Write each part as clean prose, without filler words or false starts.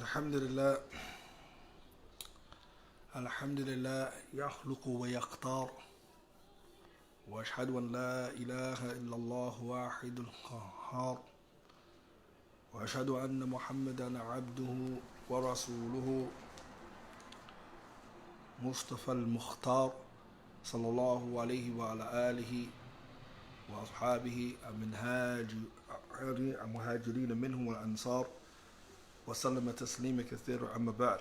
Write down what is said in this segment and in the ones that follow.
Alhamdulillah, Alhamdulillah, يخلق ويختار وأشهد أن لا إله إلا الله واحد القهار وأشهد أن محمدا عبده ورسوله مصطفى المختار صلى الله عليه وعلى آله وأصحابه المهاجرين منهم والأنصار وسلم تسليما كثيرا. أما بعد.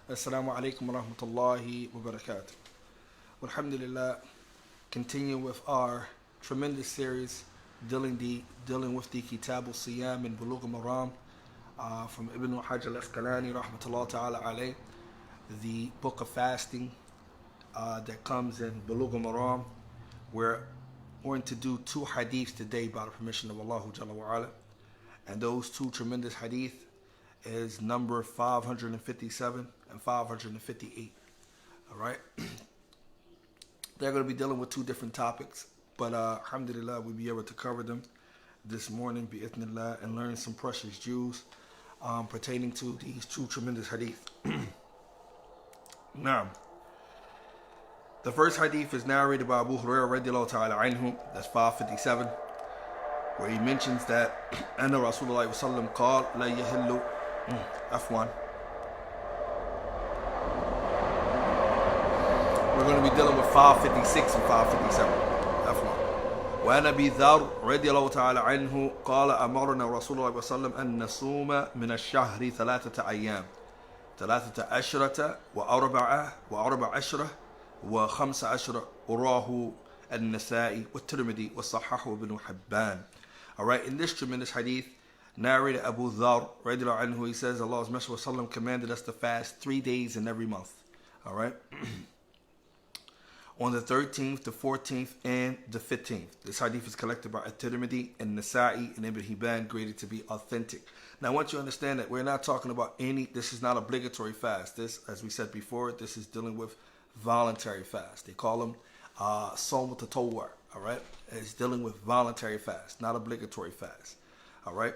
Assalamu alaikum wa rahmatullahi wa barakatuh. Alhamdulillah, continue with our tremendous series dealing with the Kitab al-Siyam in Buloogh Muram from Ibn Hajj al-Asqalani rahmatullah ta'ala alayh, the book of fasting that comes in Buloogh Muram. We're going to do two hadiths today by the permission of Allah Jalla wa Ala. And those two tremendous hadith is number 557 and 558. All right. They're going to be dealing with two different topics, but alhamdulillah, we'll be able to cover them this morning bi'ithnillah and learn some precious jewels pertaining to these two tremendous hadith. Now, the first hadith is narrated by Abu Hurairah radiallahu ta'ala anhu. That's 557, where he mentions that anna Rasulullah sallam qala la yahillu afwan. We're going to be dealing with 556 and 557. afwan. وعن أبي ذر رضي الله تعالى عنه قال أمرنا رسول الله صلى الله عليه وسلم أن نصوم من الشهر 3 أيام 13 وأربع عشرة و15 وراه النسائي والترمذي وصححه ابن حبان. All right, in this tremendous hadith, narrated Abu Dhar radiallahu anhu, he says Allah's Messenger sallam commanded us to fast 3 days in every month. All right, on the 13th, the 14th, and the 15th. This hadith is collected by At-Tirmidhi and Nasa'i and Ibn Hibban, graded to be authentic. Now, I want you to understand that we're not talking about this is not obligatory fast. This, as we said before, this is dealing with voluntary fast. They call them Sawm Tatawwur. All right, it's dealing with voluntary fast, not obligatory fast. All right.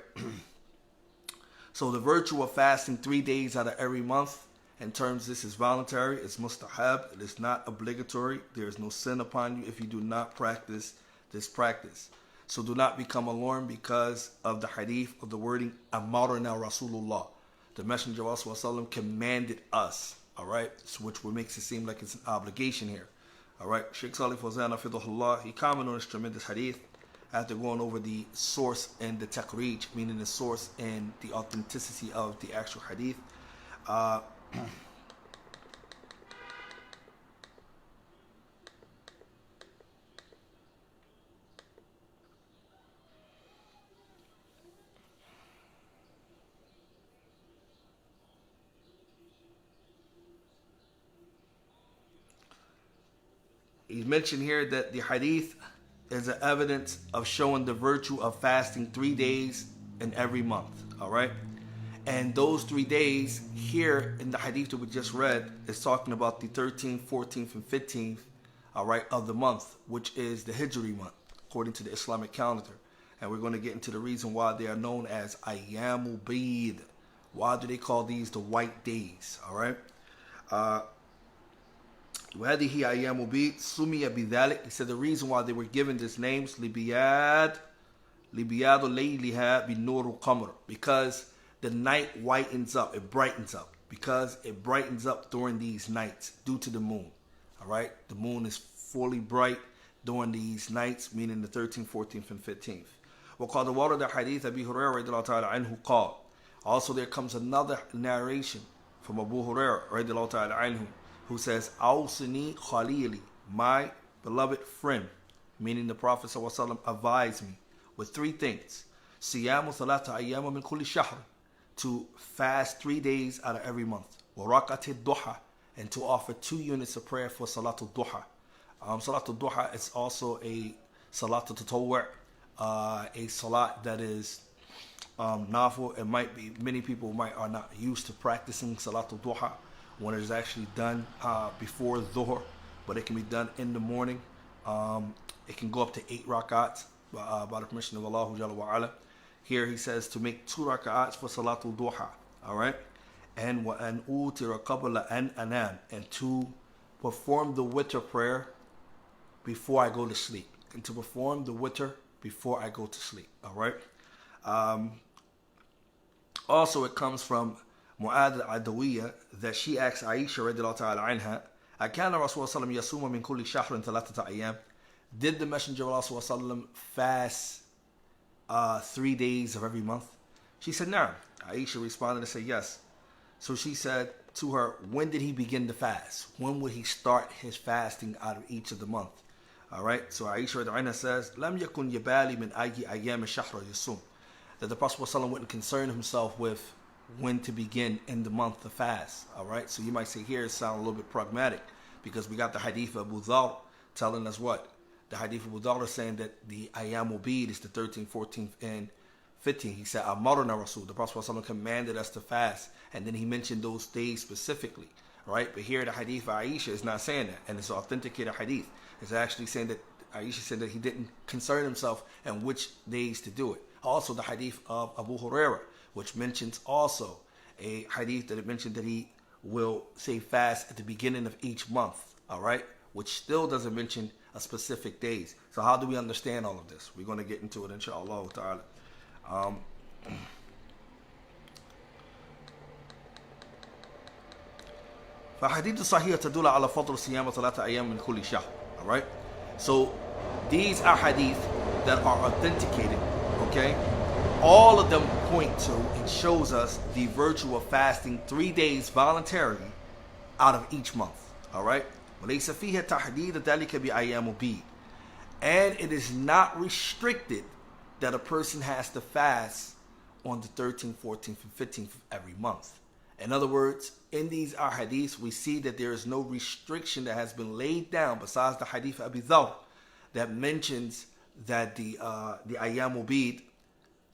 So the virtue of fasting 3 days out of every month, in terms this is voluntary, it's mustahab, it is not obligatory. There is no sin upon you if you do not practice this practice. So do not become alarmed because of the hadith of the wording Amarna Rasulullah. The Messenger of Allah commanded us. All right, so which makes it seem like it's an obligation here. All right, Sheikh Salih Fawzan Hafidhullah, he commented on this tremendous hadith after going over the source and the taqreej, meaning the source and the authenticity of the actual hadith. He's mentioned here that the hadith is an evidence of showing the virtue of fasting 3 days in every month. All right. And those 3 days here in the hadith that we just read is talking about the 13th, 14th, and 15th, all right, of the month, which is the Hijri month, according to the Islamic calendar. And we're going to get into the reason why they are known as Ayyamul Bid. Why do they call these the white days? All right. وهذه أيام بيض سمي بذلك. He said the reason why they were given these names لبياد ليلها بالنور القمر, because the night whitens up, it brightens up, because it brightens up during these nights due to the moon. All right, the moon is fully bright during these nights, meaning the 13th, 14th, and 15th. وقد ورد حديث أبي هريرة رضي الله تعالى عنه قال. Also, there comes another narration from Abu Hurairah رضي الله تعالى عنه, who says, Awsini Khalili, my beloved friend, meaning the Prophet ﷺ, advised me with 3 things. Siyamu thalatha ayyama min kulli shahr, to fast 3 days out of every month. Wa rak'ati duha, and to offer 2 units of prayer for Salatul Duha. Salatul Duha is also a Salatul Tatawwur, a Salat that is nafil. It might be, many people are not used to practicing Salatul Duha when it is actually done before Dhuhr, but it can be done in the morning. It can go up to 8 rak'ats by the permission of Allah Jalla wa Ala. Here he says to make 2 rak'ats for Salatul Duha. All right, and وأن أوتر قبل أن أنام, and to perform the witr prayer before I go to sleep, and to perform the witr before I go to sleep. All right. Also, it comes from Mu'ad al-Adawiyya that she asks Aisha radiallahu ta'ala anha, أكان رسول الله صلى الله عليه وسلم يصوم من كل شهر ثلاثة أيام? Did the Messenger of Allah صلى الله عليه وسلم fast 3 days of every month? She said, no. Aisha responded and said, yes. So she said to her, when did he begin to fast? When would he start his fasting out of each of the month? All right. So Aisha radiallahu anha says, لم يكن يبالي من أي أيام الشهر يصوم. That the Prophet ﷺ wouldn't concern himself with when to begin in the month to fast. All right. So you might say here it sounds a little bit pragmatic, because we got the hadith of Buloogh telling us what? The hadith of Buloogh is saying that the Ayyamul Bid is the 13th, 14th, and 15th. He said, Amarna Rasul. The Prophet ﷺ commanded us to fast. And then he mentioned those days specifically. All right. But here the hadith of Aisha is not saying that. And it's an authenticated hadith. It's actually saying that Aisha said that he didn't concern himself and which days to do it. Also, the hadith of Abu Huraira, which mentions also a hadith that it mentioned that he will say fast at the beginning of each month, all right, which still doesn't mention a specific days. So how do we understand all of this? We're going to get into it, inshallah ta'ala. فحديث صحيح تدل على فضل صيام ثلاثة أيام من كل شهر. All right. So these are hadith that are authenticated. Okay, all of them point to and shows us the virtue of fasting 3 days voluntarily out of each month. All right. وليس فيها تحديد ذلك بأيام بيد. And it is not restricted that a person has to fast on the 13th, 14th, and 15th of every month. In other words, in these ahadiths, we see that there is no restriction that has been laid down besides the hadith of Abi Dharr that mentions that the Ayyamul Bid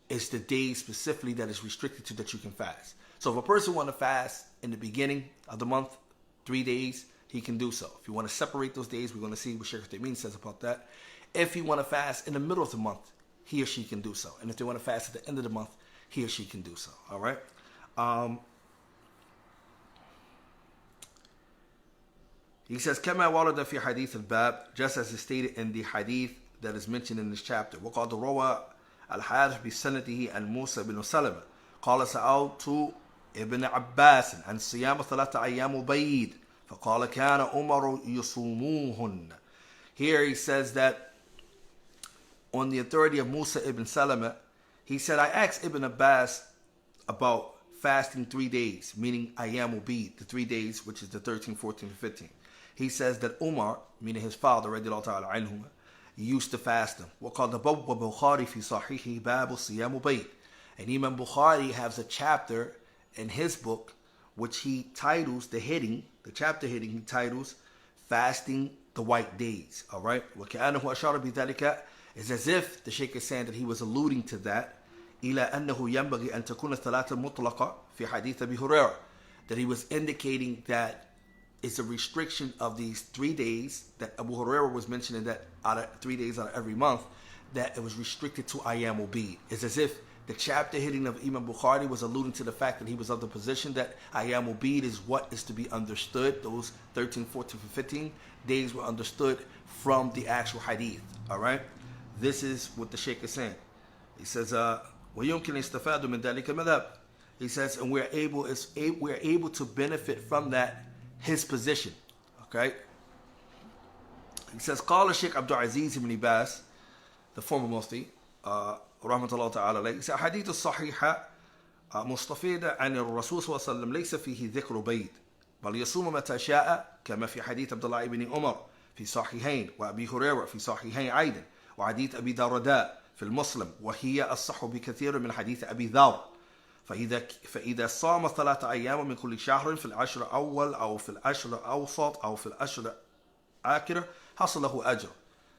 is the days specifically that is restricted to that you can fast. So if a person want to fast in the beginning of the month, 3 days, he can do so. If you want to separate those days, we're going to see what Shaykh Uthaymeen says about that. If you want to fast in the middle of the month, he or she can do so. And if they want to fast at the end of the month, he or she can do so. All right? He says, كما ورد في حديث الباب, just as is stated in the hadith that is mentioned in this chapter. وقد روى الحارث بسنده عن موسى بن سلمة قال سألت ابن عباس عن صيام 3 أيام بيد فقال كان عمر يصوموهن. Here he says that on the authority of Musa ibn Salama, he said, I asked Ibn Abbas about fasting 3 days, meaning Ayyamul Bid, the 3 days, which is the 13th, 14th, and 15th. He says that Umar, meaning his father, radiallahu ta'ala anhuma, used to fast them. وَقَدْ بَوَّ بُخَارِي فِي صَحِيحِ بَابُ صِيَامُ بَيْدٍ. And Imam Bukhari has a chapter in his book which he titles the chapter heading he titles Fasting the White Days. All right? وَكَأَنَّهُ أَشَارَ بِذَلِكَ is as if the Shaykh is saying that he was alluding to that. إِلَى أَنَّهُ يَنْبَغِي أَن تَكُونَ الثَّلَاثَ مُطْلَقَةً فِي حَدِيثِ أبي هريرة. That he was indicating that it's a restriction of these 3 days that Abu Huraira was mentioning, that out of 3 days out of every month, that it was restricted to Ayyamul Bid. It's as if the chapter heading of Imam Bukhari was alluding to the fact that he was of the position that Ayyamul Bid is what is to be understood. Those 13, 14, and 15 days were understood from the actual hadith. All right? This is what the Shaykh is saying. He says, وَيُمْكِنْ إِسْتِفَادُ مِنْ ذَلِكَ مَذْهَبٍ. He says, and we're able to benefit from that, his position. Okay? He says, قال الشيخ عبد العزيز بن باز, the former mufti, رحمة الله تعالى عليه, he said, حديث الصحيحة مستفيدة عن الرسول صلى الله عليه وسلم ليس فيه ذكر بيد بل يصوم متى شاء كما في حديث عبد الله بن عمر في صحيحين وأبي هريرة في صحيحين أيضا وحديث أبي درداء في المسلم وهي الصح بكثير من حديث أبي ذر. فإذا صام 3 أيام من كل شهر في العشر الأول أو في العشر الأوسط أو في العشر الآخر حصل له أجر.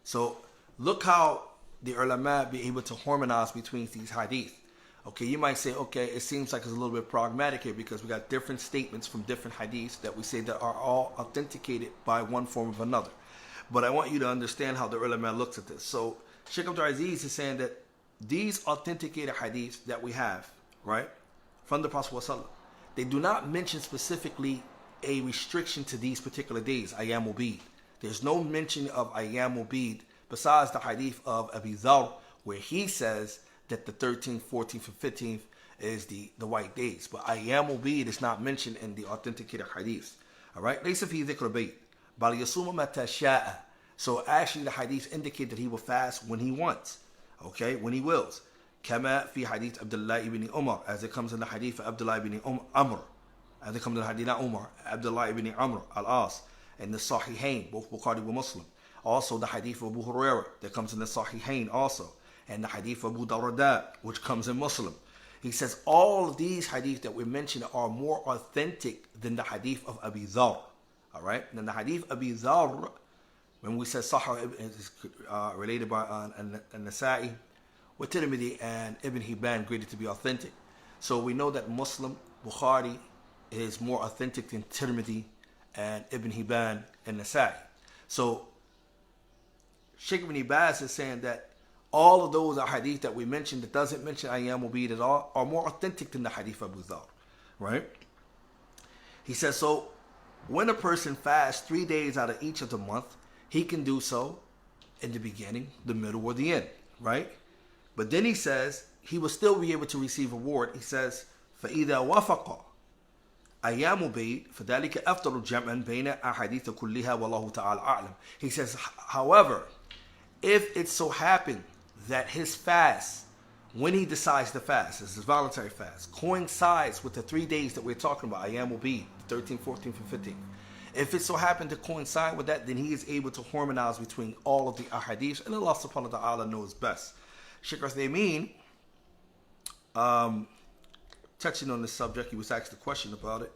So look how the ulama be able to harmonize between these hadith. Okay, you might say, okay, it seems like it's a little bit pragmatic here because we got different statements from different hadiths that we say that are all authenticated by one form of another. But I want you to understand how the ulama looks at this. So Shaykh Abdul Aziz is saying that these authenticated hadiths that we have, right, from the Prophet ﷺ, they do not mention specifically a restriction to these particular days, Ayyamul Bid. There's no mention of Ayyamul Bid besides the hadith of Abi Dharr, where he says that the 13th, 14th, and 15th is the white days. But Ayyamul Bid is not mentioned in the authenticated hadiths. All right? ليس في ذكر بيت بل يصوم متى شاء. So actually the hadiths indicate that he will fast when he wants. Okay? When he wills. كما في حديث عبد الله ibn Umar, as it comes in the hadith of Abdullah ibn Amr. As it comes in the hadith of Umar, Abdullah ibn Amr al-As, and the Sahihain, both Bukhari and Muslim. Also the hadith of Abu Hurairah that comes in the Sahihain also. And the hadith of Abu Darda, which comes in Muslim. He says all of these hadith that we mentioned are more authentic than the hadith of Abi Dharr. All right? And the hadith of Abi Dharr, when we say Sahih, is related by An-Nasa'i, with Tirmidhi and Ibn Hibban graded to be authentic. So we know that Muslim, Bukhari, is more authentic than Tirmidhi and Ibn Hibban and Nasa'i. So Sheikh Ibn Baz is saying that all of those are hadith that we mentioned that doesn't mention Ayyamul Bid at all are more authentic than the hadith of Abu Dharr. Right? He says, so when a person fasts 3 days out of each of the month, he can do so in the beginning, the middle, or the end. Right? But then he says he will still be able to receive a reward. He says, فَإِذَا وَفَقَ أَيَّامُ بِيد فَذَلِكَ أَفْضَلُ جَمْعًا بَيْنَ أَحَادِيثَ كُلِّهَا وَاللَّهُ تَعَالَى أَعْلَمُ. He says, however, if it so happened that his fast, when he decides to fast, this is voluntary fast, coincides with the 3 days that we're talking about, Ayyamul Bid, 13th, 14th, and 15th. If it so happened to coincide with that, then he is able to harmonize between all of the ahadith, and Allah subhanahu wa ta'ala knows best. Sheikh Uthaymeen, touching on this subject, he was asked a question about it.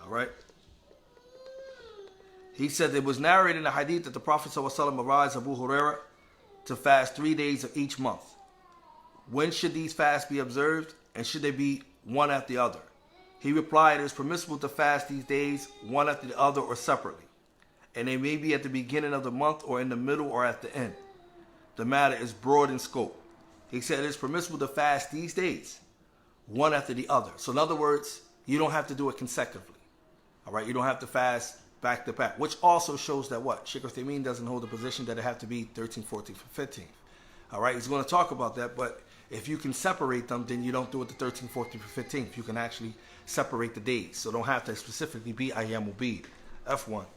All right. He said it was narrated in the hadith that the Prophet ﷺ advised Abu Hurairah to fast 3 days of each month. When should these fasts be observed, and should they be one after the other? He replied, it is permissible to fast these days one after the other or separately, and they may be at the beginning of the month or in the middle or at the end. The matter is broad in scope. He said it is permissible to fast these days one after the other. So in other words, you don't have to do it consecutively. All right, you don't have to fast back to back, which also shows that what? Sheikh Uthaymeen doesn't hold the position that it have to be 13th, 14th, and 15th. All right, he's going to talk about that, but if you can separate them, then you don't do it the 13th, 14th, or 15th. You can actually separate the days. So don't have to specifically be Ayyamul Bid. F1.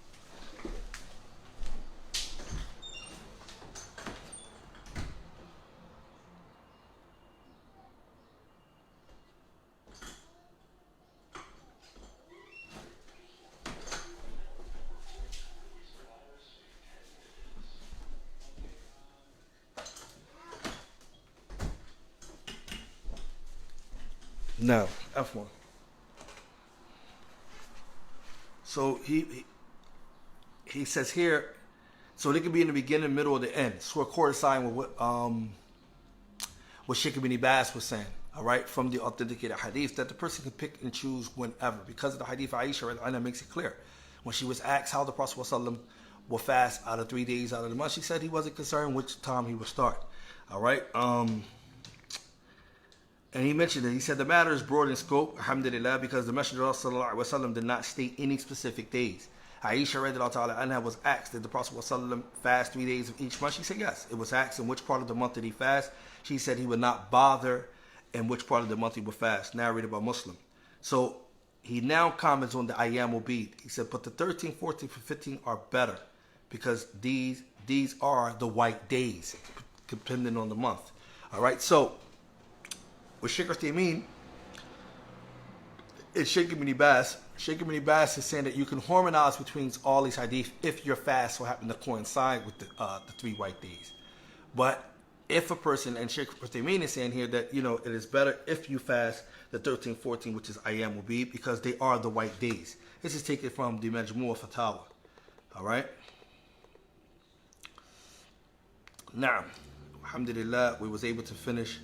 No, F1. So he says here, so they can be in the beginning, middle, or the end. So it coincides with what Sheikh Ibn Baz was saying, all right, from the authenticated hadith, that the person can pick and choose whenever. Because of the hadith of Aisha makes it clear. When she was asked how the Prophet ﷺ will fast out of 3 days out of the month, she said he wasn't concerned which time he would start. All right. And he mentioned it. He said the matter is broad in scope, alhamdulillah, because the Messenger of Allah ﷺ did not state any specific days. Aisha radiallahu ta'ala anha was asked, did the Prophet ﷺ fast 3 days of each month? She said yes. It was asked in which part of the month did he fast? She said he would not bother in which part of the month he would fast, narrated by Muslim. So he now comments on the Ayyamul Bid. He said, but the 13th, 14th, and 15th are better because these are the white days, depending on the month. All right, so with Sheikh Uthaymeen, it's Sheikh Ibn Baz. Sheikh Ibn Baz is saying that you can harmonize between all these hadith if your fast will happen to coincide with the 3 white days. But if a person, and Sheikh Uthaymeen is saying here that, it is better if you fast the 13th, 14th, which is Ayyamul Bid, because they are the white days. This is taken from the Majmu' Fatawa. All right? Now, alhamdulillah, we was able to finish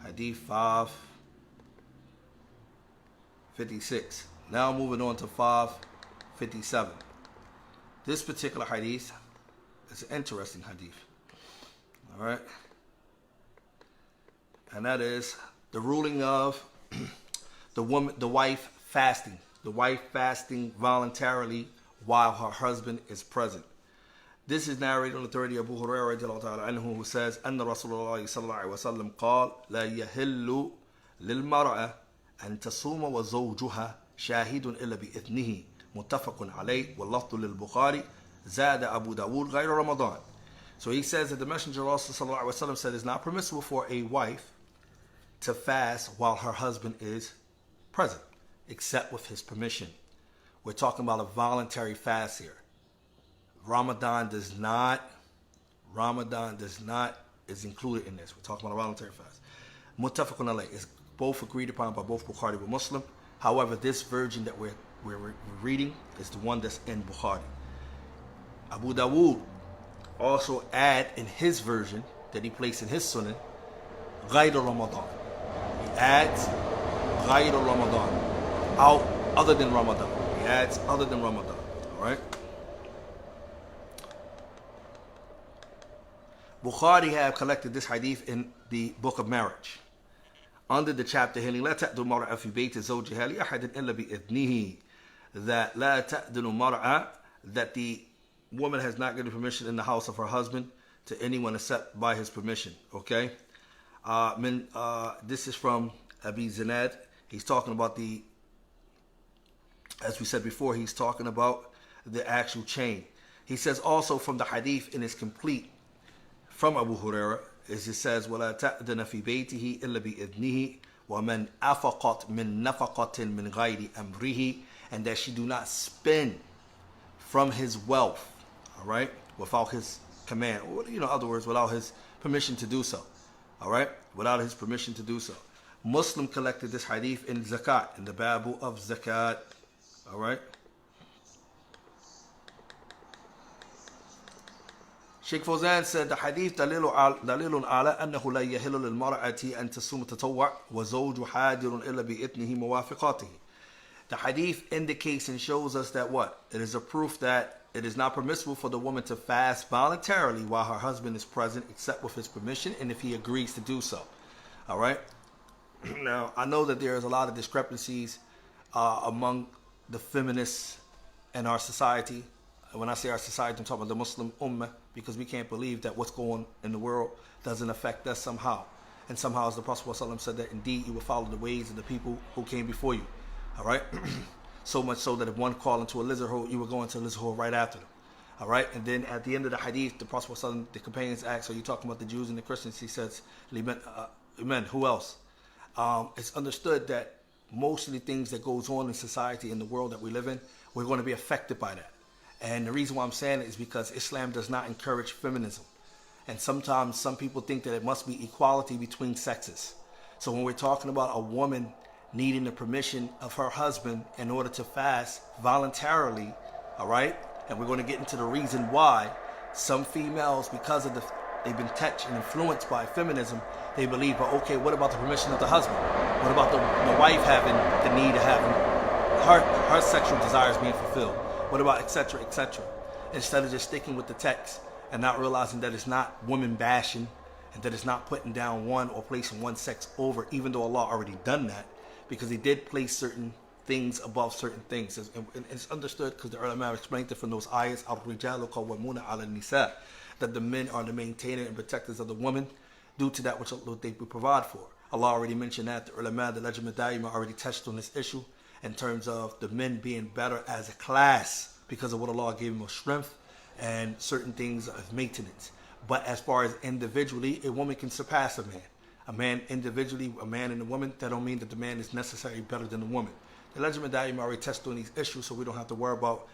Hadith 556. Now moving on to 557. This particular hadith is an interesting hadith. All right. And that is the ruling of the wife fasting voluntarily while her husband is present. This is narrated on the authority of Abu Hurairah who says, أن رسول الله صلى الله عليه وسلم قال لا يحل للمرأة أن تصوم وزوجها شاهد إلا بإذنه متفق عليه واللفظ للبخاري زاد أبو داود غير رمضان. So he says that the Messenger of Allah صلى الله عليه وسلم said it's not permissible for a wife to fast while her husband is present, except with his permission. We're talking about a voluntary fast here. Ramadan does not is included in this. We're talking about a voluntary fast. Muttafaqun alayh is both agreed upon by both Bukhari and Muslim. However, this version that we're reading is the one that's in Bukhari. Abu Dawood also add in his version that he placed in his Sunan, غير Ramadan. He adds غير Ramadan, out other than Ramadan. He adds other than Ramadan. All right. Bukhari have collected this hadith in the book of marriage under the chapter heading لا تأذن المرأة في بيت زوجها لأحد إلا بإذنه, that لا تأذن المرأة, that the woman has not given permission in the house of her husband to anyone except by his permission. Okay, this is from Abi Zinad. He's talking about as we said before, he's talking about the actual chain. He says also from the hadith in its complete from Abu Hurairah, as it says, وَلَا تَأْذَنَ فِي بَيْتِهِ إِلَّا بِإِذْنِهِ وَمَنْ أَفَقَتْ مِنْ نَفَقَةٍ مِنْ غَيْرِ أَمْرِهِ, and that she do not spend from his wealth, all right, without his command, or other words, without his permission to do so, all right, without his permission to do so. Muslim collected this hadith in zakat, in the babu of zakat, all right. Sheikh Fawzan said the hadith دليل على أنه لا يحل للمرأة أن تصوم تطوع وزوج حاضر إلا بإذنه موافقته. The hadith indicates and shows us that what? It is a proof that it is not permissible for the woman to fast voluntarily while her husband is present except with his permission and if he agrees to do so. All right? Now, I know that there is a lot of discrepancies among the feminists in our society. When I say our society, I'm talking about the Muslim Ummah, because we can't believe that what's going on in the world doesn't affect us somehow. And somehow, as the Prophet ﷺ said, that indeed you will follow the ways of the people who came before you. All right? So much so that if one called into a lizard hole, you were going to a lizard hole right after them. All right? And then at the end of the hadith, the Prophet ﷺ, the companions asked, are you talking about the Jews and the Christians? He says, Amen. Who else? It's understood that most of the things that goes on in society, in the world that we live in, we're going to be affected by that. And the reason why I'm saying it is because Islam does not encourage feminism. And sometimes some people think that it must be equality between sexes. So when we're talking about a woman needing the permission of her husband in order to fast voluntarily, all right, and we're going to get into the reason why some females, because of they've been touched and influenced by feminism, they believe, but okay, what about the permission of the husband? What about the wife having the need of having her sexual desires being fulfilled? What about etc., etc.? Instead of just sticking with the text and not realizing that it's not women bashing and that it's not putting down one or placing one sex over, even though Allah already done that, because He did place certain things above certain things. And it's understood because the ulama explained it from those ayahs, al-rijalu qawwamuna ala nisa, that the men are the maintainer and protectors of the woman due to that which they provide for. Allah already mentioned that. The ulama, the Lajma Daima already touched on this issue in terms of the men being better as a class because of what Allah gave them of strength and certain things of maintenance. But as far as individually, a woman can surpass a man. A man individually, a man and a woman, that don't mean that the man is necessarily better than the woman. The Lajma Daima already touched on these issues, so we don't have to worry about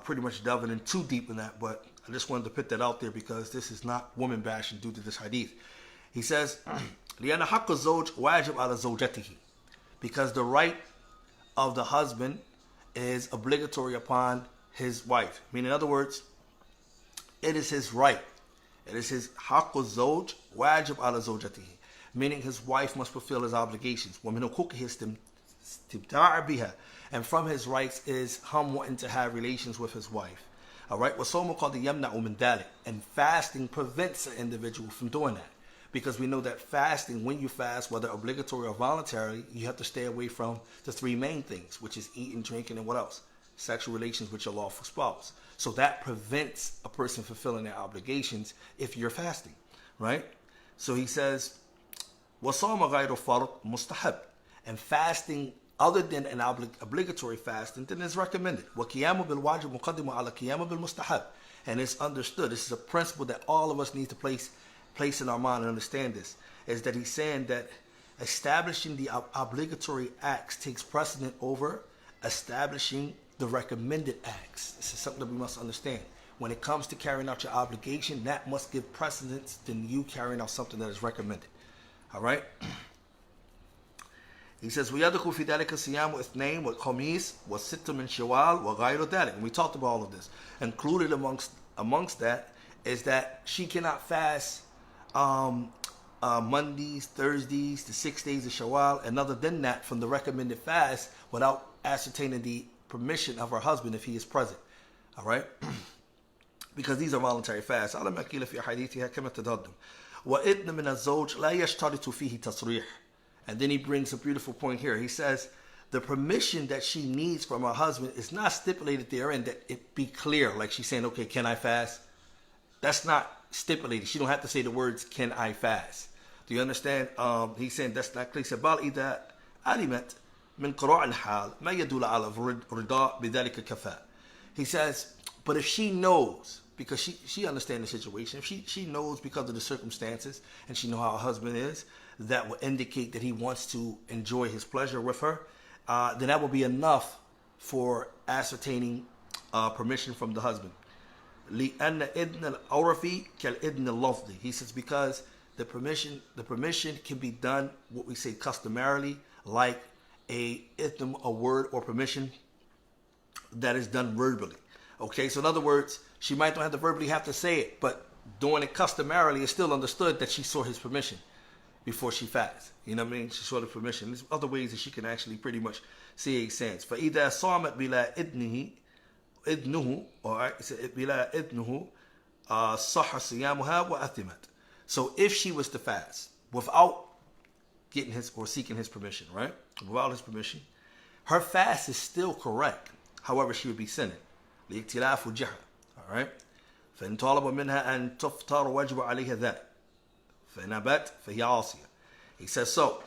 pretty much delving in too deep in that. But I just wanted to put that out there because this is not woman bashing due to this hadith. He says, لأن حق الزوج واجب على زوجته, because the right of the husband is obligatory upon his wife. Meaning, in other words, it is his right. It is his حق الزوج واجب على زوجته, meaning his wife must fulfill his obligations. ومن حقوقه استمتاع بها, and from his rights is him wanting to have relations with his wife. All right, وصوم قد يمنع من ذلك, and fasting prevents an individual from doing that. because we know that fasting, when you fast, whether obligatory or voluntary, you have to stay away from the three main things, which is eating, drinking, and what else? Sexual relations with your lawful spouse. So that prevents a person fulfilling their obligations if you're fasting, right? So he says, وَصَوْمَ غَيْرُ فَرْض مُسْتَحَبٍ. And fasting other than an obligatory fasting, then is recommended. وَقِيَامُ بِالْوَاجِبِ مُقَدِّمُ عَلَى قِيَامُ بِالْمُسْتَحَبِ. And it's understood. This is a principle that all of us need to place in our mind and understand this, is that he's saying that establishing the obligatory acts takes precedent over establishing the recommended acts. This is something that we must understand. When it comes to carrying out your obligation, that must give precedence than you carrying out something that is recommended. All right? He says, وَيَدْخُلُ فِي ذَلِكَ صِيَامُ اثْنَيْنِ وَالْخَمِيسِ وَالسِّتُّ مِنْ شَوَّالٍ وَغَيْرُ ذَلِكَ. And we talked about all of this. Included amongst that is that she cannot fast Mondays, Thursdays, the 6 days of Shawwal, and other than that from the recommended fast without ascertaining the permission of her husband if he is present. All right? Because these are voluntary fasts. على ما قيل في حديثها كما تقدم. وإذن من الزوج لا يشترط فيه تصريح. And then he brings a beautiful point here. He says, the permission that she needs from her husband is not stipulated therein that it be clear. Like she's saying, okay, can I fast? That's not stipulated. She don't have to say the words, can I fast? Do you understand? He's saying that's not clear. بل إذا علمت من قراء الحال ما يدل على رضا بذلك كفاء. He says, but if she knows, because she understands the situation, if she knows because of the circumstances, and she knows how her husband is, that will indicate that he wants to enjoy his pleasure with her, then that will be enough for ascertaining permission from the husband. لأن إذن العرفي كالإذن اللفظي. He says because the permission can be done what we say customarily, like a word or permission that is done verbally. Okay, so in other words, she might not have to verbally have to say it, but doing it customarily is still understood that she saw his permission before she fasts. You know what I mean? She saw the permission. There's other ways that she can actually pretty much see a sense. فإذا صامت بلا إذنه, alright, بلا إذنه صح صيامها وأثمت. So if she was to fast without getting his or seeking his permission, right? Without his permission, her fast is still correct. However, she would be sinning. لاختلاف وجهها. Alright? فإن طالب منها أن تفطر وجب عليها ذلك. فإن أبت فهي عاصية. He says so.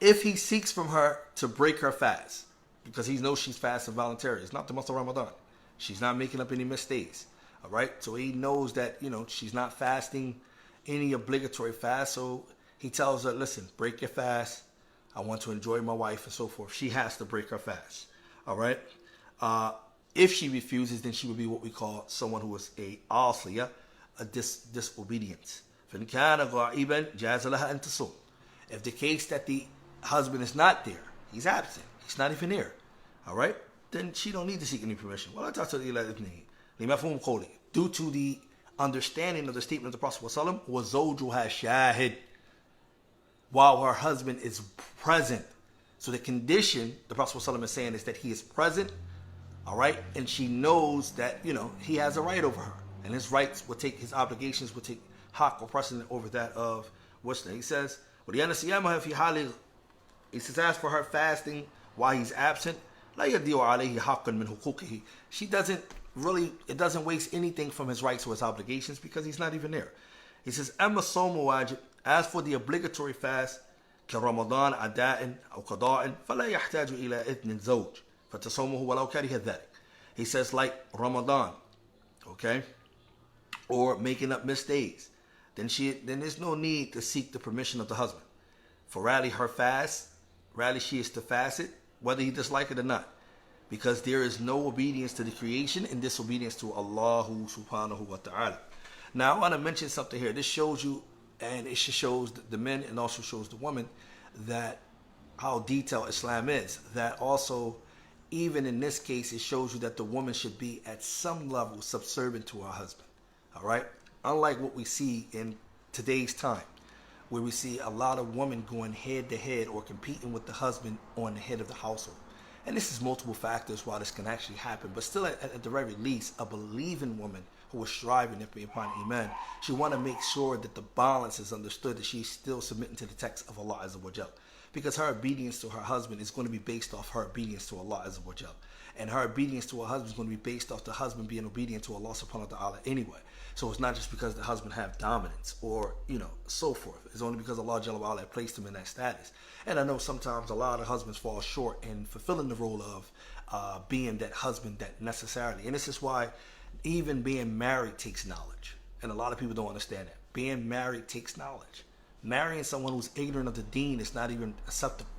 If he seeks from her to break her fast, because he knows she's fasting voluntary, it's not the month of Ramadan. She's not making up any missed days. All right? So he knows that, she's not fasting any obligatory fast. So he tells her, listen, break your fast. I want to enjoy my wife and so forth. She has to break her fast. All right? If she refuses, then she would be what we call someone who is a asiyah, a disobedience. If the case that the husband is not there, he's absent, he's not even here, all right, then she don't need to seek any permission. Due to the understanding of the statement of the Prophet ﷺ, while her husband is present. So the condition the Prophet ﷺ is saying is that he is present, all right, and she knows that he has a right over her, and his rights will take, his obligations will take haq or precedent over that of what's that? He says, he says, as for her fasting while he's absent, she doesn't really, it doesn't waste anything from his rights or his obligations because he's not even there. He says, as for the obligatory fast, كرمضان أداء أو قضاء فلا يحتاج إلى إذن الزوج فتصومه ولو كره ذلك. He says like Ramadan, okay, or making up missed days, then there's no need to seek the permission of the husband. For rather she is to fast it whether he dislike it or not, because there is no obedience to the creation and disobedience to Allah subhanahu wa ta'ala. Now I want to mention something here. This shows you, and it shows the men and also shows the women, that how detailed Islam is. That also, even in this case, it shows you that the woman should be at some level subservient to her husband. All right? Unlike what we see in today's time, where we see a lot of women going head to head or competing with the husband on the head of the household. And this is multiple factors why this can actually happen. But still, at the very least, a believing woman who is striving to be upon Iman, she want to make sure that the balance is understood, that she's still submitting to the text of Allah Azza wa Jal. Because her obedience to her husband is going to be based off her obedience to Allah Azza wa Jal. And her obedience to her husband is going to be based off the husband being obedient to Allah subhanahu wa ta'ala anyway. So it's not just because the husband have dominance or, so forth. It's only because Allah Jalla wa Ala placed him in that status. And I know sometimes a lot of husbands fall short in fulfilling the role of being that husband that necessarily. And this is why even being married takes knowledge. And a lot of people don't understand that. Being married takes knowledge. Marrying someone who's ignorant of the deen is not even acceptable.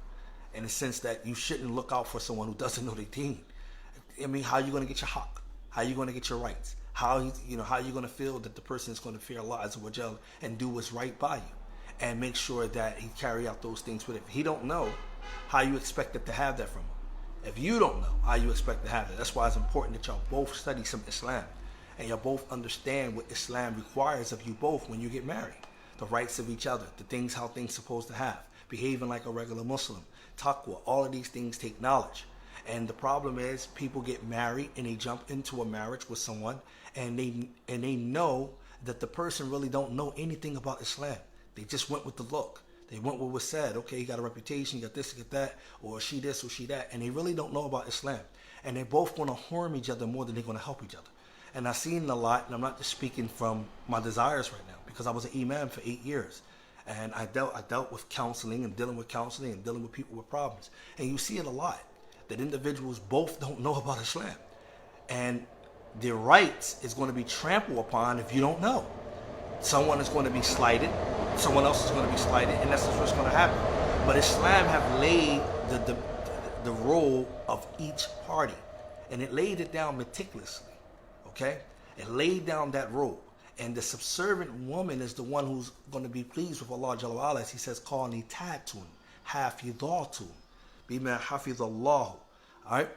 In the sense that you shouldn't look out for someone who doesn't know the deen. I mean, how are you going to get your haqq? How are you going to get your rights? How are you going to feel that the person is going to fear Allah Azza wa Jal and do what's right by you? And make sure that he carry out those things with it. If he don't know, how you expect it to have that from him? If you don't know, how you expect to have it? That's why it's important that y'all both study some Islam. And y'all both understand what Islam requires of you both when you get married. The rights of each other, how things supposed to have. Behaving like a regular Muslim. Taqwa, all of these things take knowledge. And the problem is people get married and they jump into a marriage with someone and they know that the person really don't know anything about Islam. They just went with the look. They went with what was said. Okay, you got a reputation, you got this, you got that, or she this or she that. And they really don't know about Islam. And they're both going to harm each other more than they're going to help each other. And I've seen a lot, and I'm not just speaking from my desires right now, because I was an imam for 8 years. And I dealt with counseling and dealing with counseling and dealing with people with problems. And you see it a lot. That individuals both don't know about Islam. And their rights is going to be trampled upon if you don't know. Someone is going to be slighted, someone else is going to be slighted, and that's what's going to happen. But Islam have laid the role of each party, and it laid it down meticulously, okay? It laid down that role. And the subservient woman is the one who's going to be pleased with Allah Jalla wa Ala, as he says, Qani tatun, hafidhatun. Bima hafidhallahu. Alright?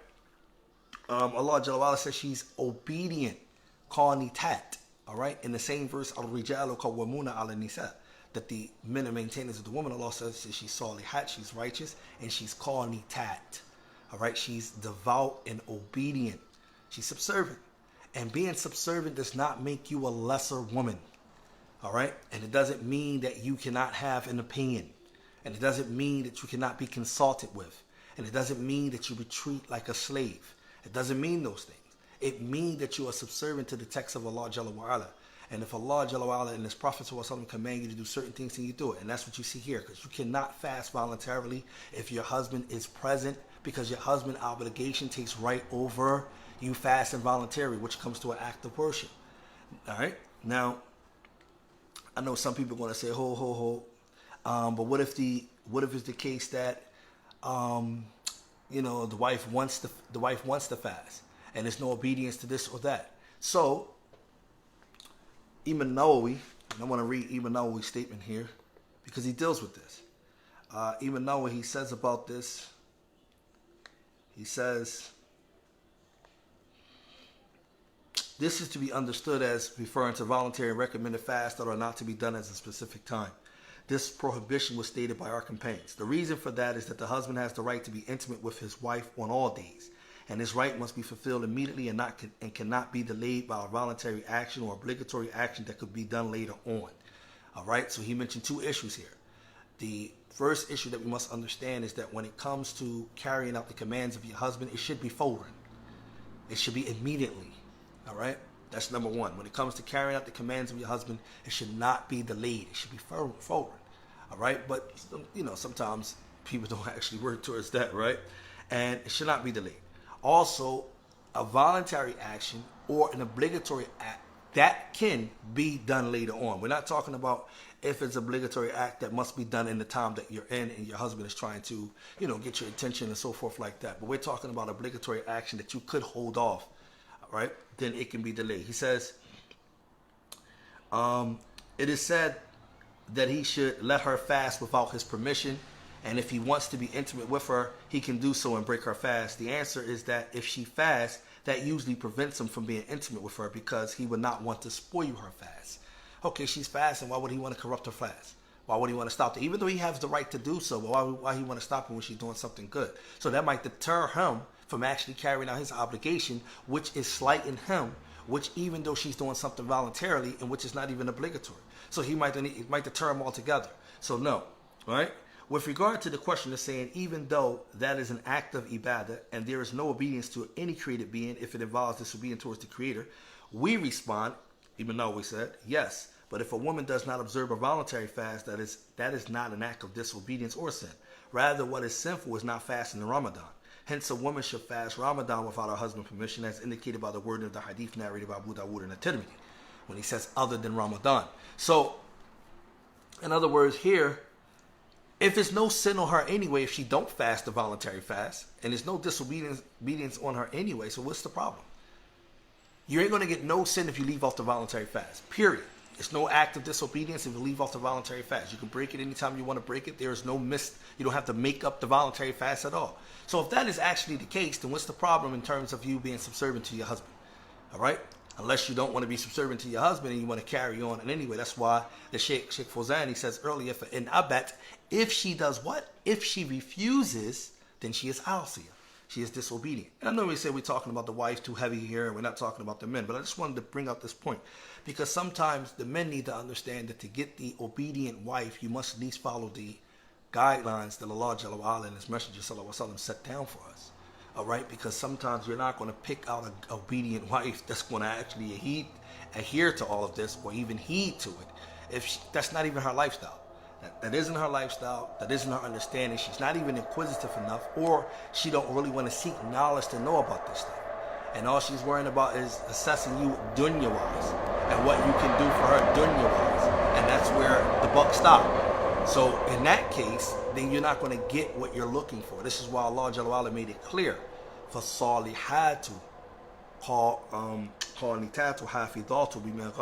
Allah Jalla wa Ala says she's obedient. Qanitat. Alright? In the same verse, Al-Rijalu Qawwamuna ala Nisa. That the men are maintainers of the woman. Allah says she's salihat, she's righteous, and she's qanitat. Alright? She's devout and obedient. She's subservient. And being subservient does not make you a lesser woman. Alright? And it doesn't mean that you cannot have an opinion. And it doesn't mean that you cannot be consulted with. And it doesn't mean that you retreat like a slave. It doesn't mean those things. It means that you are subservient to the text of Allah Jalla wa Ala. And if Allah Jalla wa Ala and His Prophet command you to do certain things, then you do it. And that's what you see here. Because you cannot fast voluntarily if your husband is present. Because your husband's obligation takes right over you fasting voluntarily, which comes to an act of worship. Alright? Now, I know some people are going to say, ho. But what if it's the case that the wife wants to fast and there's no obedience to this or that? So Imam Nawawi, and I want to read Imam Nawawi's statement here because he deals with this. Imam Nawawi, he says about this. He says this is to be understood as referring to voluntary and recommended fasts that are not to be done at a specific time. This prohibition was stated by our companions. The reason for that is that the husband has the right to be intimate with his wife on all days, and this right must be fulfilled immediately and cannot be delayed by a voluntary action or obligatory action that could be done later on. All right, so he mentioned two issues here. The first issue that we must understand is that when it comes to carrying out the commands of your husband, it should be fawran. It should be immediately. All right? That's number one. When it comes to carrying out the commands of your husband, it should not be delayed. It should be forward. All right? But, sometimes people don't actually work towards that, right? And it should not be delayed. Also, a voluntary action or an obligatory act, that can be done later on. We're not talking about if it's an obligatory act that must be done in the time that you're in and your husband is trying to, get your attention and so forth like that. But we're talking about obligatory action that you could hold off. Right, then it can be delayed. He says, it is said that he should let her fast without his permission, and if he wants to be intimate with her, he can do so and break her fast. The answer is that if she fasts, that usually prevents him from being intimate with her because he would not want to spoil her fast. Okay, she's fasting. Why would he want to corrupt her fast? Why would he want to stop her? Even though he has the right to do so, but why he want to stop her when she's doing something good? So that might deter him from actually carrying out his obligation, which is slighting him which even though she's doing something voluntarily and which is not even obligatory. So he might deter him altogether. So no, right? With regard to the question of saying, even though that is an act of ibadah and there is no obedience to any created being if it involves disobedience towards the Creator, we respond, even though we said yes. But if a woman does not observe a voluntary fast, that is not an act of disobedience or sin. Rather, what is sinful is not fasting in Ramadan. Hence, a woman should fast Ramadan without her husband's permission, as indicated by the word of the hadith narrated by Abu Dawood and At-Tirmidhi, when he says other than Ramadan. So, in other words, here, if it's no sin on her anyway, if she don't fast the voluntary fast, and there's no disobedience on her anyway, so what's the problem? You ain't going to get no sin if you leave off the voluntary fast, period. It's no act of disobedience if you leave off the voluntary fast. You can break it anytime you want to break it. There is no you don't have to make up the voluntary fast at all. So if that is actually the case, then what's the problem in terms of you being subservient to your husband? All right? Unless you don't want to be subservient to your husband and you want to carry on. And anyway, that's why the Sheikh Fawzan, he says earlier, in abat, if she does what? If she refuses, then she is asiyah. She is disobedient. And I know we say we're talking about the wife too heavy here and we're not talking about the men, but I just wanted to bring up this point because sometimes the men need to understand that to get the obedient wife, you must at least follow the guidelines that Allah Jalla wa Ala and His Messenger Sallallahu Alaihi Wasallam set down for us. All right? Because sometimes you're not going to pick out an obedient wife that's going to actually adhere to all of this or even heed to it. That's not even her lifestyle. That isn't her lifestyle. That isn't her understanding. She's not even inquisitive enough, or she don't really want to seek knowledge to know about this stuff. And all she's worrying about is assessing you dunya-wise and what you can do for her dunya-wise. And that's where the buck stops. So in that case, then you're not going to get what you're looking for. This is why Allah Jalla wa Ala made it clear. فَصَالِحَاتُ قَانِتَاتُ حَافِظَاتُ بِمَا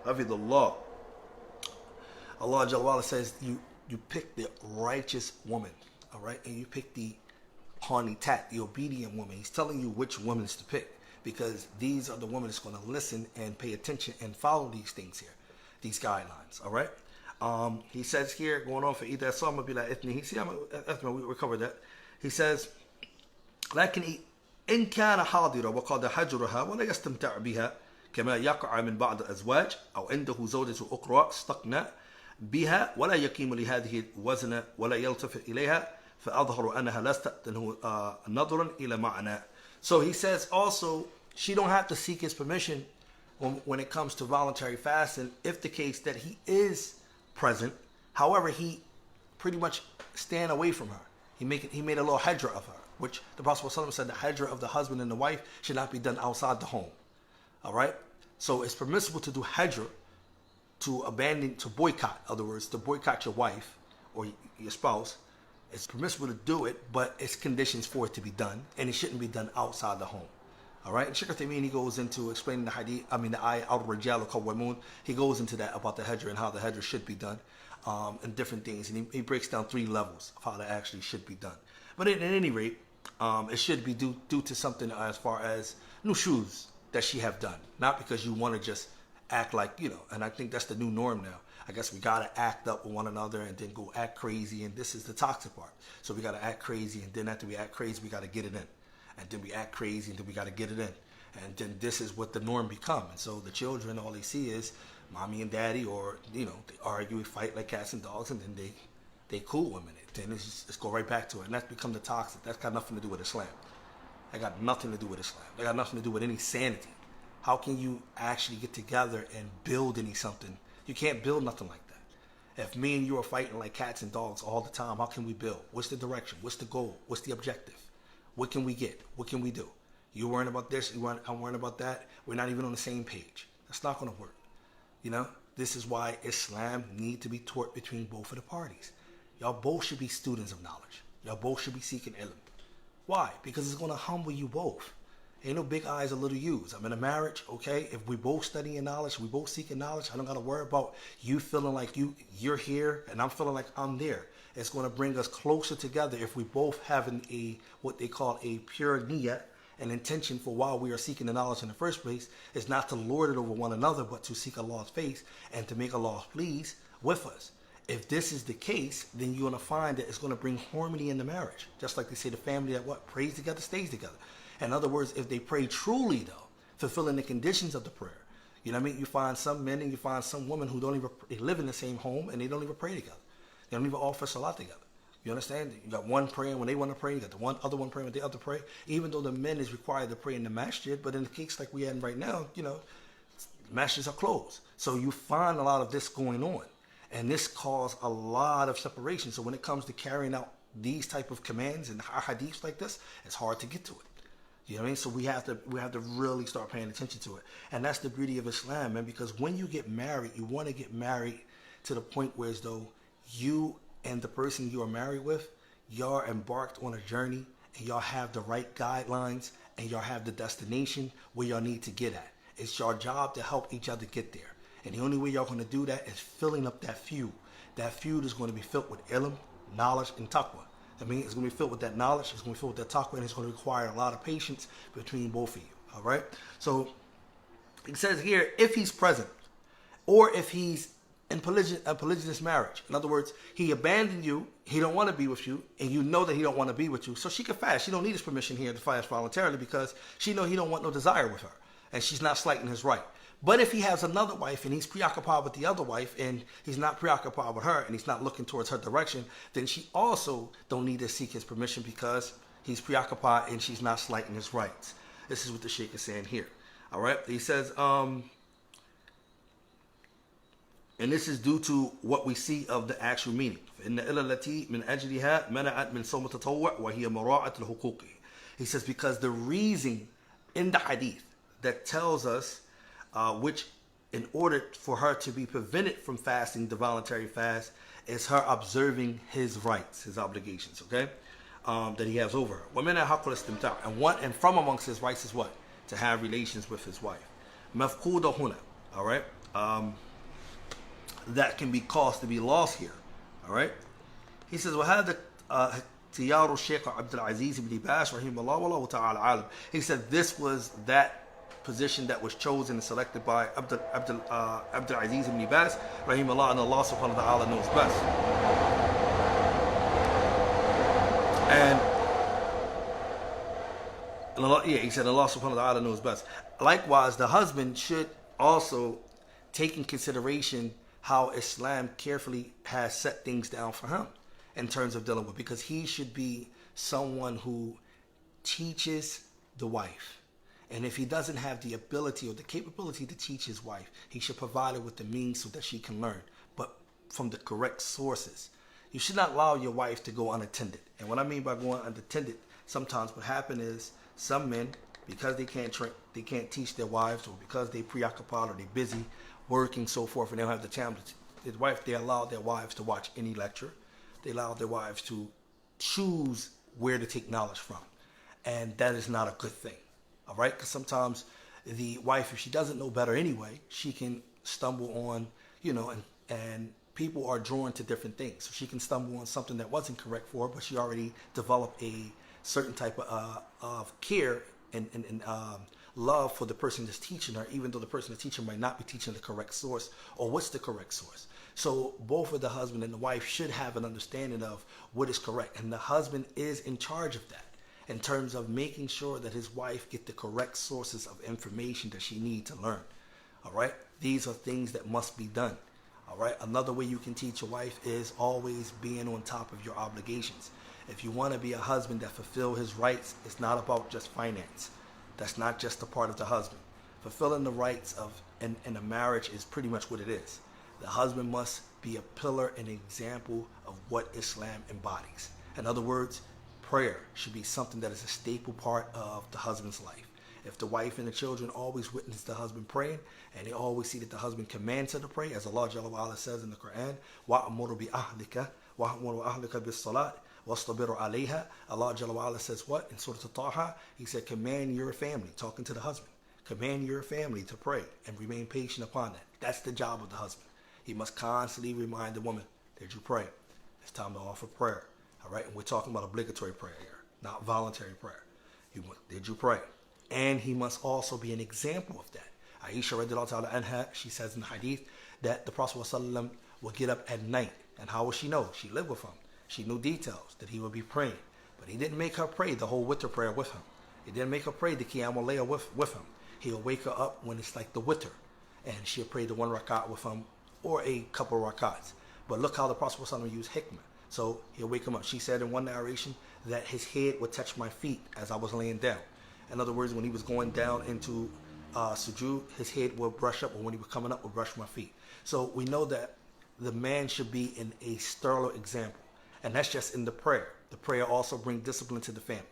حَفِظَ اللَّهُ. Allah Jalla wa Ala says you pick the righteous woman, all right, and you pick the qanitat, the obedient woman. He's telling you which women to pick because these are the women that's going to listen and pay attention and follow these things here, these guidelines, all right. He says here, going on for إِذَا صَامَ بِلَا إِثْمِهِ. See, we covered that. He says, لكن إن كان حاضرا وقد حجرها ولا يستمتع بها كما يقع من بعض الأزواج أو عنده زوجة أخرى استقنى بها ولا يقيم لهذه الوزن ولا يلتفت إليها فأظهر أنها لا تستأذنه نظرا إلى معنى. So he says also she don't have to seek his permission when it comes to voluntary fasting if the case that he is present. However, he pretty much stand away from her. He made a little hijra of her, which the Prophet ﷺ said the hijra of the husband and the wife should not be done outside the home. All right? So it's permissible to do hijra, to abandon, to boycott, in other words, to boycott your wife or your spouse. It's permissible to do it, but it's conditions for it to be done, and it shouldn't be done outside the home. All right? And Shaykh Uthaymeen, he goes into explaining the hadith, the ayah, al-Rijal qawwamun. He goes into that about the hijra and how the hijra should be done, and different things. And he breaks down 3 levels of how that actually should be done. But at any rate, it should be due to something as far as nushuz that she have done, not because you want to just act like, and I think that's the new norm now. I guess we got to act up with one another and then go act crazy, and this is the toxic part. So we got to act crazy, and then after we act crazy, we got to get it in. And then we act crazy, and then we got to get it in. And then this is what the norm become. And so the children, all they see is mommy and daddy, or, they argue, fight like cats and dogs, and then they cool a minute. Then it's go right back to it. And that's become the toxic. That's got nothing to do with Islam. That got nothing to do with Islam. That got nothing to do with any sanity. How can you actually get together and build something? You can't build nothing like that. If me and you are fighting like cats and dogs all the time, how can we build? What's the direction? What's the goal? What's the objective? What can we get? What can we do? You're worrying about this, I'm worrying about that. We're not even on the same page. That's not going to work. This is why Islam need to be taught between both of the parties. Y'all both should be students of knowledge. Y'all both should be seeking ilm. Why? Because it's going to humble you both. Ain't no big eyes or little U's. I'm in a marriage, okay? If we both studying knowledge, we both seeking knowledge, I don't got to worry about you feeling like you're here and I'm feeling like I'm there. It's going to bring us closer together if we both having what they call a pure niyyah, an intention for why we are seeking the knowledge in the first place is not to lord it over one another, but to seek Allah's face and to make Allah pleased with us. If this is the case, then you're going to find that it's going to bring harmony in the marriage. Just like they say, the family that prays together stays together. In other words, if they pray truly, though, fulfilling the conditions of the prayer. You know what I mean? You find some men and you find some women who don't even, they live in the same home and they don't even pray together. They don't even offer salat together. You understand? You got one praying when they want to pray. You got the other one praying when the other pray. Even though the men is required to pray in the masjid, but in the case like we had right now, you know, masjids are closed. So you find a lot of this going on. And this caused a lot of separation. So when it comes to carrying out these type of commands and hadiths like this, it's hard to get to it. You know what I mean? So we have to really start paying attention to it. And that's the beauty of Islam, man, because when you get married, you want to get married to the point where as though you and the person you are married with, y'all embarked on a journey and y'all have the right guidelines and y'all have the destination where y'all need to get at. It's your job to help each other get there. And the only way y'all going to do that is filling up that fuel. That fuel is going to be filled with ilm, knowledge, and taqwa. I mean, it's going to be filled with that knowledge, it's going to be filled with that taqwa, and it's going to require a lot of patience between both of you. All right? So it says here, if he's present, or if he's in a polygynous marriage. In other words, he abandoned you, he don't want to be with you, and you know that he don't want to be with you. So she can fast. She don't need his permission here to fast voluntarily because she know he don't want no desire with her. And she's not slighting his right. But if he has another wife and he's preoccupied with the other wife and he's not preoccupied with her and he's not looking towards her direction, then she also don't need to seek his permission because he's preoccupied and she's not slighting his rights. This is what the Sheikh is saying here. All right. He says, and this is due to what we see of the actual meaning. He says, because the reason in the hadith that tells us which in order for her to be prevented from fasting the voluntary fast is her observing his rights, his obligations, okay, that he has over her. And from amongst his rights is what? To have relations with his wife. Mafkuda huna, all right? That can be caused to be lost here, all right? He says, وهذا اختيار الشيخ عبد العزيز بن باز رحمه الله والله تعالى عالم. He said this was that position that was chosen and selected by Abdul Aziz ibn Baz, rahimahullah, and Allah subhanahu wa ta'ala knows best. And Allah, he said Allah subhanahu wa ta'ala knows best. Likewise, the husband should also take in consideration how Islam carefully has set things down for him in terms of dealing with, because he should be someone who teaches the wife. And if he doesn't have the ability or the capability to teach his wife, he should provide her with the means so that she can learn, but from the correct sources. You should not allow your wife to go unattended. And what I mean by going unattended, sometimes what happens is some men, because they can't teach their wives, or because they preoccupied or they're busy working, so forth, and they don't have the time to they allow their wives to watch any lecture. They allow their wives to choose where to take knowledge from. And that is not a good thing. All right, because sometimes the wife, if she doesn't know better anyway, she can stumble on, you know, and people are drawn to different things. So she can stumble on something that wasn't correct for her, but she already developed a certain type of care and love for the person that's teaching her, even though the person that's teaching might not be teaching the correct source or what's the correct source. So both of the husband and the wife should have an understanding of what is correct, and the husband is in charge of that, in terms of making sure that his wife get the correct sources of information that she needs to learn. All right? These are things that must be done. All right? Another way you can teach your wife is always being on top of your obligations. If you want to be a husband that fulfill his rights, it's not about just finance. That's not just a part of the husband. Fulfilling the rights in a marriage is pretty much what it is. The husband must be a pillar and example of what Islam embodies. In other words, prayer should be something that is a staple part of the husband's life. If the wife and the children always witness the husband praying, and they always see that the husband commands her to pray, as Allah Jalla wa Ala says in the Quran, وَأْمُرُ بِأَهْلِكَ وَأْمُرُ أَهْلِكَ بِالصَّلَاةِ وَاصْطَبِرُ عَلَيْهَا. Allah Jalla wa Ala says what? In Surah Al-Taha, He said, command your family, talking to the husband, command your family to pray and remain patient upon that. That's the job of the husband. He must constantly remind the woman, did you pray? It's time to offer prayer. All right, and we're talking about obligatory prayer here, not voluntary prayer. Did you pray? And he must also be an example of that. Aisha radiallahu ta'ala anha, she says in the hadith that the Prophet ﷺ would get up at night. And how would she know? She lived with him. She knew details that he would be praying. But he didn't make her pray the whole witr prayer with him. He didn't make her pray the Qiyamul Layl with him. He'll wake her up when it's like the witr, and she'll pray the 1 rakat with him, or a couple of rakats. But look how the Prophet ﷺ used hikmah. So he'll wake him up. She said in one narration that his head would touch my feet as I was laying down. In other words, when he was going down into sujood, his head would brush up, or when he was coming up, would brush my feet. So we know that the man should be in a sterling example. And that's just in the prayer. The prayer also brings discipline to the family.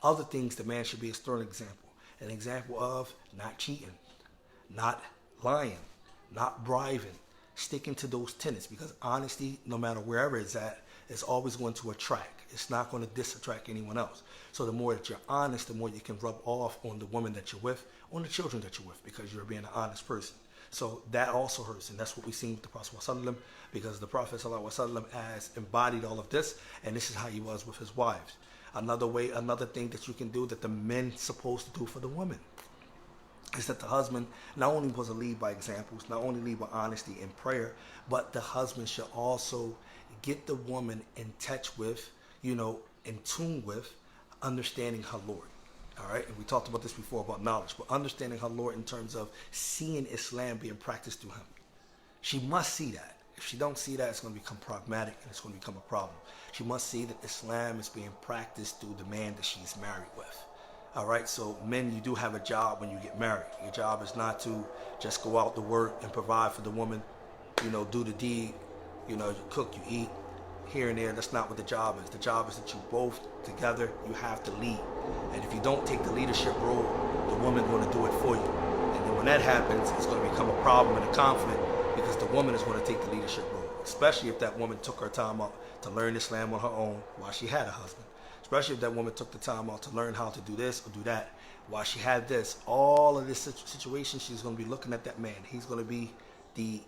Other things, the man should be a sterling example. An example of not cheating, not lying, not bribing, sticking to those tenets, because honesty, no matter wherever it's at, is always going to attract. It's not going to disattract anyone else. So the more that you're honest, the more you can rub off on the woman that you're with, on the children that you're with, because you're being an honest person. So that also hurts, and that's what we've seen with the Prophet ﷺ, because the Prophet ﷺ has embodied all of this, and this is how he was with his wives. Another thing that you can do that the men supposed to do for the women is that the husband not only was to lead by examples, not only lead by honesty and prayer, but the husband should also get the woman in touch with, in tune with, understanding her Lord. All right, and we talked about this before about knowledge, but understanding her Lord in terms of seeing Islam being practiced through him. She must see that. If she don't see that, it's going to become problematic and it's going to become a problem. She must see that Islam is being practiced through the man that she's married with. All right, so men, you do have a job when you get married. Your job is not to just go out to work and provide for the woman, do the deed, you cook, you eat, here and there. That's not what the job is. The job is that you both together, you have to lead. And if you don't take the leadership role, the woman's going to do it for you. And then when that happens, it's going to become a problem and a conflict, because the woman is going to take the leadership role, especially if that woman took her time out to learn Islam on her own while she had a husband. Especially if that woman took the time out to learn how to do this or do that while she had this. All of this situation, she's going to be looking at that man. He's going to be, the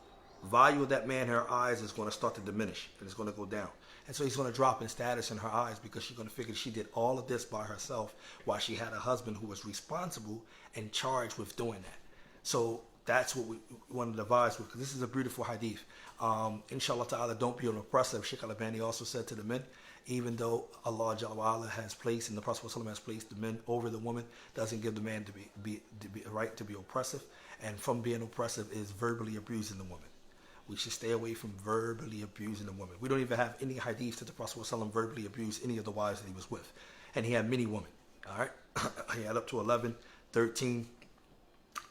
value of that man in her eyes is going to start to diminish, and it's going to go down. And so he's going to drop in status in her eyes, because she's going to figure she did all of this by herself while she had a husband who was responsible and charged with doing that. So that's what we want to advise with, because this is a beautiful hadith. Inshallah ta'ala, don't be an oppressive. Sheikh Al-Albani also said to the men, even though Allah Jalla wa Ala has placed, and the Prophet ﷺ has placed the men over the woman, doesn't give the man to be a right to be oppressive. And from being oppressive is verbally abusing the woman. We should stay away from verbally abusing the woman. We don't even have any hadith that the Prophet ﷺ verbally abused any of the wives that he was with. And he had many women, all right? He had up to 11, 13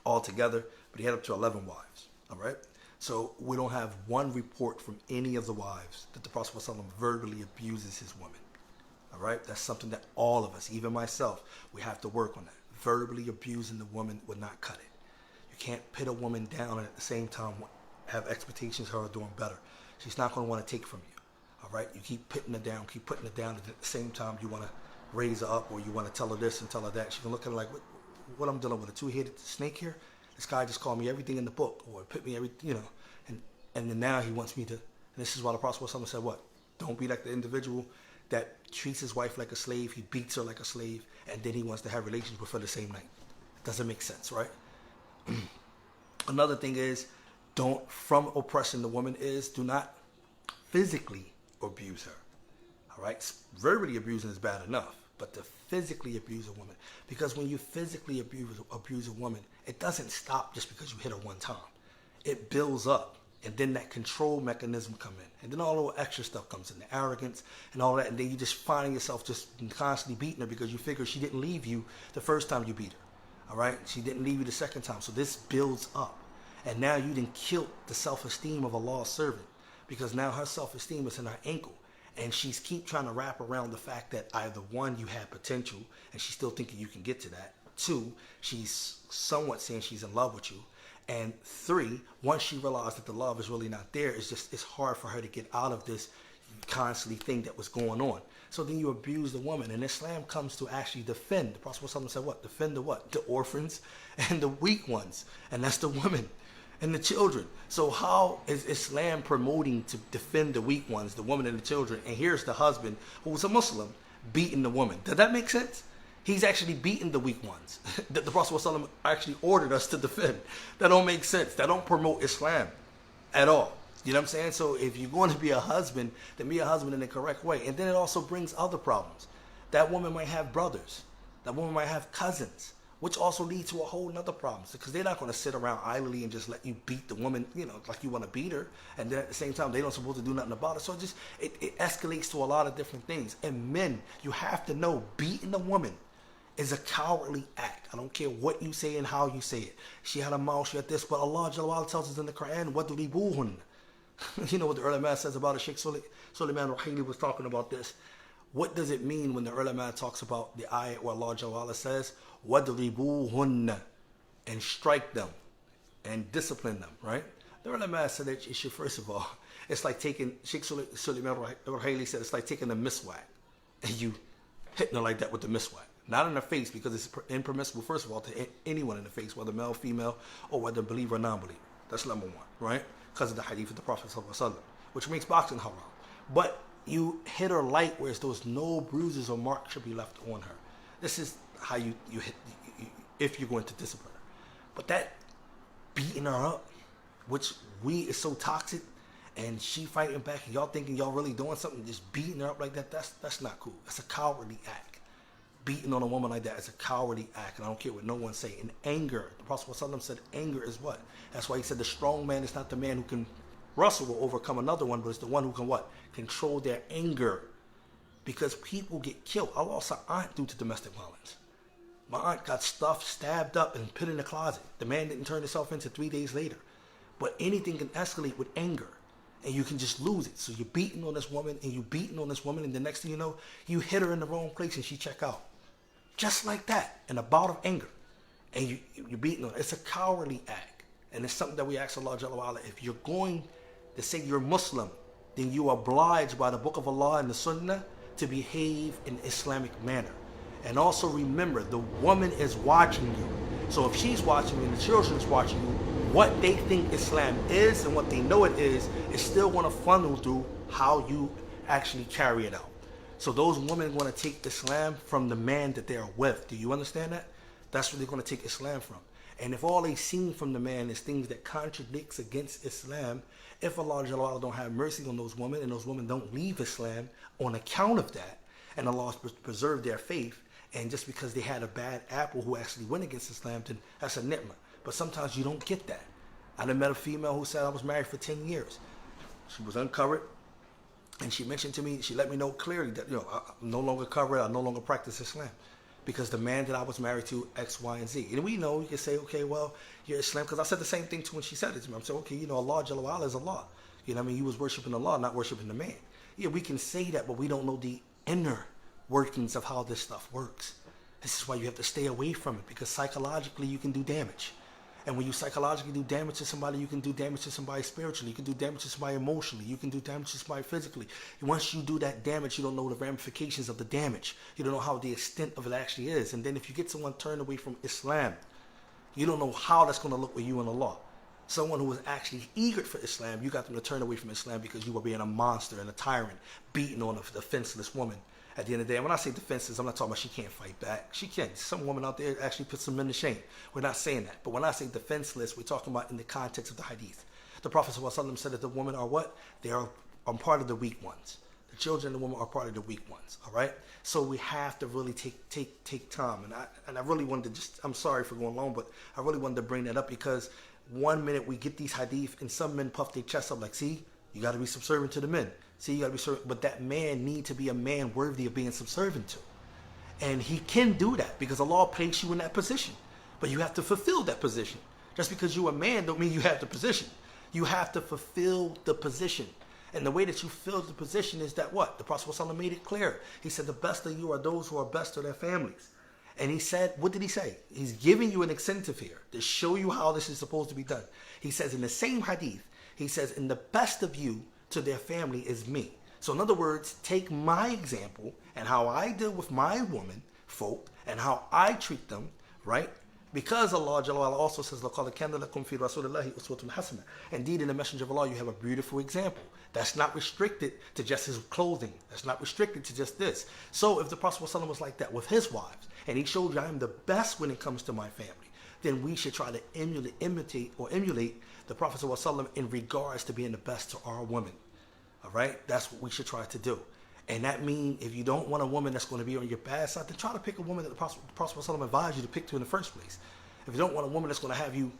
altogether, but he had up to 11 wives, all right? So we don't have one report from any of the wives that the Prophet ﷺ verbally abuses his women. All right? That's something that all of us, even myself, we have to work on that. Verbally abusing the woman would not cut it. You can't pit a woman down and at the same time have expectations of her doing better. She's not going to want to take from you. All right? You keep putting her down, and at the same time you want to raise her up, or you want to tell her this and tell her that. She can look at her like, what I'm dealing with, a two-headed snake here? This guy just called me everything in the book, or put me and then now he wants me to, and this is why the Prophet ﷺ said what? Don't be like the individual that treats his wife like a slave, he beats her like a slave, and then he wants to have relations with her the same night. Doesn't make sense, right? Another thing is, from oppressing the woman is, do not physically abuse her. All right? Verbally abusing is bad enough, but to physically abuse a woman, because when you physically abuse a woman, it doesn't stop just because you hit her one time. It builds up, and then that control mechanism come in, and then all the extra stuff comes in, the arrogance and all that, and then you just find yourself just constantly beating her because you figure she didn't leave you the first time you beat her. All right? She didn't leave you the second time, so this builds up, and now you done killed the self-esteem of a lost servant, because now her self-esteem is in her ankle. And she's keep trying to wrap around the fact that either one, you had potential, and she's still thinking you can get to that. Two, she's somewhat saying she's in love with you. And three, once she realized that the love is really not there, it's hard for her to get out of this constantly thing that was going on. So then you abuse the woman, and Islam comes to actually defend. The Prophet ﷺ said what? Defend the what? The orphans and the weak ones, and that's the women and the children. So how is Islam promoting to defend the weak ones, the woman and the children? And here's the husband, who's a Muslim, beating the woman. Does that make sense? He's actually beating the weak ones that the Prophet ﷺ actually ordered us to defend. That don't make sense. That don't promote Islam at all. You know what I'm saying? So if you're going to be a husband, then be a husband in the correct way. And then it also brings other problems. That woman might have brothers. That woman might have cousins. which also leads to a whole nother problem, because they're not going to sit around idly and just let you beat the woman, like you want to beat her, and then at the same time they don't supposed to do nothing about it. So it escalates to a lot of different things. And men, you have to know, beating a woman is a cowardly act. I don't care what you say and how you say it. She had a mouth, she had this, but Allah Jalla tells us in the Quran, وَضْرِبُوهُنَّ. You know what the ulama says about it? Sheikh Suleiman Ruhaili was talking about this. What does it mean when the ulama talks about the ayat where Allah Jalla says, وَضْرِبُوهُنَّ, and strike them and discipline them, right? The ulama said that you should, first of all, it's like taking, Sheikh Suleiman Ruhaili said, it's like taking a miswak and you hitting her like that with the miswak. Not in the face, because it's impermissible, first of all, to anyone in the face, whether male, female, or whether believer or non-believer. That's number one, right? Because of the hadith of the Prophet ﷺ, which makes boxing haram. But you hit her light, whereas those no bruises or marks should be left on her. This is how you hit, if you're going to discipline her. But that beating her up, which is so toxic, and she fighting back, and y'all thinking y'all really doing something, just beating her up like that, that's not cool. That's a cowardly act. Beating on a woman like that is a cowardly act, and I don't care what no one say. In anger, the Prophet ﷺ said anger is what? That's why he said the strong man is not the man who can wrestle or overcome another one, but it's the one who can what? Control their anger. Because people get killed. I lost an aunt due to domestic violence. My aunt got stuffed, stabbed up, and put in the closet. The man didn't turn himself in 3 days later. But anything can escalate with anger, and you can just lose it. So you're beating on this woman, and you're beating on this woman, and the next thing you know, you hit her in the wrong place, and she check out. Just like that, in a bout of anger. And you're beating on her. It's a cowardly act. And it's something that we ask Allah Jalla wa'ala, if you're going to say you're Muslim, then you are obliged by the Book of Allah and the Sunnah to behave in Islamic manner. And also remember, the woman is watching you. So if she's watching you and the children's watching you, what they think Islam is and what they know it is still going to funnel through how you actually carry it out. So those women want to take Islam from the man that they are with. Do you understand that? That's where they're going to take Islam from. And if all they've seen from the man is things that contradicts against Islam, if Allah Jalla don't have mercy on those women, and those women don't leave Islam on account of that, and Allah preserve their faith, and just because they had a bad apple who actually went against Islam, then that's a ni'mah. But sometimes you don't get that. I done met a female who said, I was married for 10 years. She was uncovered. And she mentioned to me, she let me know clearly that, I'm no longer covered, I no longer practice Islam. Because the man that I was married to, X, Y, and Z. And we know, you can say, okay, well, you're Islam. Because I said the same thing to when she said it to me. I'm saying, okay, Allah Jalla wa'ala is Allah. You know what I mean? You was worshiping Allah, not worshiping the man. Yeah, we can say that, but we don't know the inner workings of how this stuff works. This is why you have to stay away from it. Because psychologically, you can do damage. And when you psychologically do damage to somebody, you can do damage to somebody spiritually. You can do damage to somebody emotionally. You can do damage to somebody physically. Once you do that damage, you don't know the ramifications of the damage. You don't know how the extent of it actually is. And then if you get someone turned away from Islam, you don't know how that's going to look with you and Allah. Someone who was actually eager for Islam, you got them to turn away from Islam because you were being a monster and a tyrant, beating on a defenseless woman. At the end of the day, when I say defenseless, I'm not talking about she can't fight back. She can. Some woman out there actually puts some men to shame. We're not saying that. But when I say defenseless, we're talking about in the context of the hadith. The Prophet ﷺ said that the women are what? They are part of the weak ones. The children and the women are part of the weak ones. All right? So we have to really take time. And I really wanted to I'm sorry for going long, but I really wanted to bring that up because one minute we get these hadith and some men puff their chests up like, see, you got to be subservient to the men. See, you got to be subservient. But that man need to be a man worthy of being subservient to. And he can do that because Allah placed you in that position. But you have to fulfill that position. Just because you're a man don't mean you have the position. You have to fulfill the position. And the way that you fill the position is that what? The Prophet ﷺ made it clear. He said, the best of you are those who are best to their families. And he said, what did he say? He's giving you an incentive here to show you how this is supposed to be done. He says in the same hadith, he says, and the best of you to their family is me. So in other words, take my example and how I deal with my woman folk and how I treat them, right? Because Allah Jalla wa'ala also says, لَقَدْ كَانَ لَكُمْ فِي رَسُولِ اللَّهِ أُسْوَةٌ حَسَنَةٌ. Indeed, in the Messenger of Allah, you have a beautiful example. That's not restricted to just his clothing. That's not restricted to just this. So if the Prophet ﷺ was like that with his wives, and he showed you I am the best when it comes to my family, then we should try to emulate the Prophet ﷺ in regards to being the best to our women. All right? That's what we should try to do. And that means if you don't want a woman that's going to be on your bad side, then try to pick a woman that the Prophet advised you to pick to in the first place. If you don't want a woman that's going to have you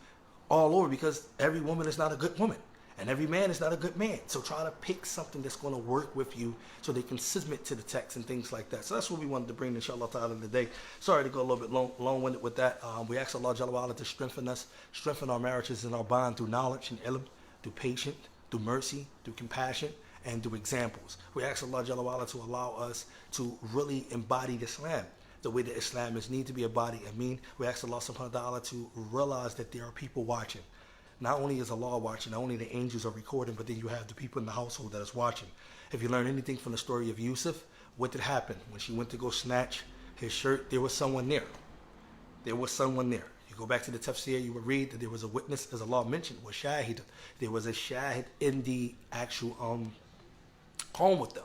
all over, because every woman is not a good woman and every man is not a good man. So try to pick something that's going to work with you so they can submit to the text and things like that. So that's what we wanted to bring, inshallah ta'ala, today. Sorry to go a little bit long-winded with that. We ask Allah Jalla wa'ala to strengthen us, strengthen our marriages and our bond through knowledge and ilm, through patience, through mercy, through compassion, and through examples. We ask Allah Jalla wa'ala to allow us to really embody Islam the way that Islam is need to be embodied. I mean, we ask Allah subhanahu wa ta'ala to realize that there are people watching. Not only is Allah watching, not only the angels are recording, but then you have the people in the household that is watching. If you learn anything from the story of Yusuf, what did happen? When she went to go snatch his shirt, there was someone there. There was someone there. You go back to the tafsir, you will read that there was a witness, as Allah mentioned, was shahid. There was a shahid in the actual home with them.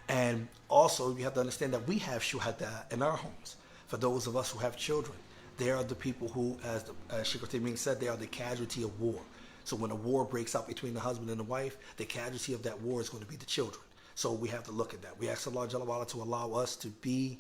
And also, you have to understand that we have shuhada in our homes. For those of us who have children, they are the people who, as Sheikh Uthaymeen said, they are the casualty of war. So when a war breaks out between the husband and the wife, the casualty of that war is going to be the children. So we have to look at that. We ask Allah Jalla wa'ala to allow us to be